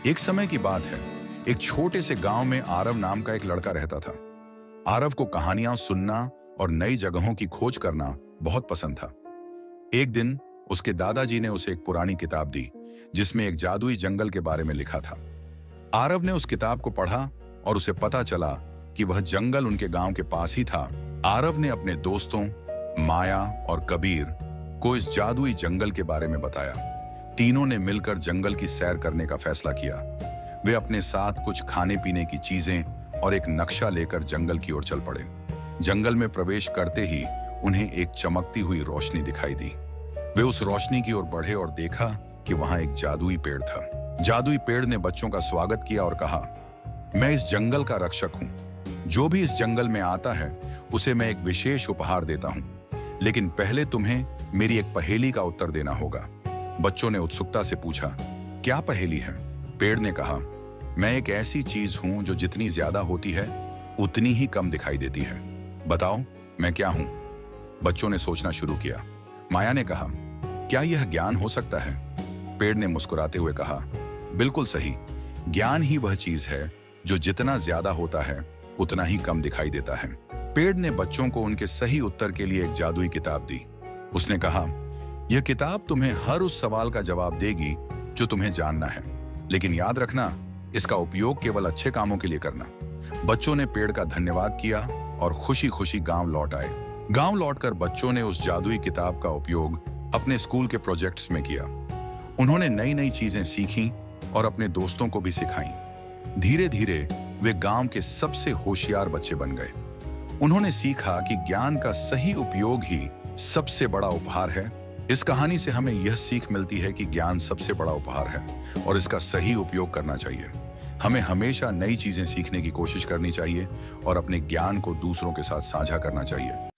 एक समय की बात है। एक छोटे से गांव में आरव नाम का एक लड़का रहता था। आरव को कहानियां सुनना और नई जगहों की खोज करना बहुत पसंद था। एक दिन उसके दादाजी ने उसे एक पुरानी किताब दी जिसमें एक जादुई जंगल के बारे में लिखा था। आरव ने उस किताब को पढ़ा और उसे पता चला कि वह जंगल उनके गांव के पास ही था। आरव ने अपने दोस्तों माया और कबीर को इस जादुई जंगल के बारे में बताया। तीनों ने मिलकर जंगल की सैर करने का फैसला किया। वे अपने साथ कुछ खाने पीने की चीजें और एक नक्शा लेकर जंगल की ओर चल पड़े। जंगल में प्रवेश करते ही उन्हें एक चमकती हुई रोशनी दिखाई दी। वे उस रोशनी की ओर बढ़े और देखा कि वहां एक जादुई पेड़ था। जादुई पेड़ ने बच्चों का स्वागत किया और कहा, मैं इस जंगल का रक्षक हूं। जो भी इस जंगल में आता है उसे मैं एक विशेष उपहार देता हूं, लेकिन पहले तुम्हें मेरी एक पहेली का उत्तर देना होगा। बच्चों ने उत्सुकता से पूछा, क्या पहेली है? पेड़ ने कहा, मैं एक ऐसी चीज हूं जो जितनी ज्यादा होती है उतनी ही कम दिखाई देती है। बताओ मैं क्या हूं? बच्चों ने सोचना शुरू किया। माया ने कहा, क्या यह ज्ञान हो सकता है? पेड़ ने मुस्कुराते हुए कहा, बिल्कुल सही। ज्ञान ही वह चीज है जो जितना ज्यादा होता है उतना ही कम दिखाई देता है। पेड़ ने बच्चों को उनके सही उत्तर के लिए एक जादुई किताब दी। उसने कहा, यह किताब तुम्हें हर उस सवाल का जवाब देगी जो तुम्हें जानना है, लेकिन याद रखना इसका उपयोग केवल अच्छे कामों के लिए करना। बच्चों ने पेड़ का धन्यवाद किया और खुशी खुशी गांव लौट आए। गांव लौटकर बच्चों ने उस जादुई किताब का उपयोग अपने स्कूल के प्रोजेक्ट्स में किया। उन्होंने नई नई चीजें सीखी और अपने दोस्तों को भी सिखाई। धीरे धीरे वे गांव के सबसे होशियार बच्चे बन गए। उन्होंने सीखा कि ज्ञान का सही उपयोग ही सबसे बड़ा उपहार है। इस कहानी से हमें यह सीख मिलती है कि ज्ञान सबसे बड़ा उपहार है और इसका सही उपयोग करना चाहिए। हमें हमेशा नई चीजें सीखने की कोशिश करनी चाहिए और अपने ज्ञान को दूसरों के साथ साझा करना चाहिए।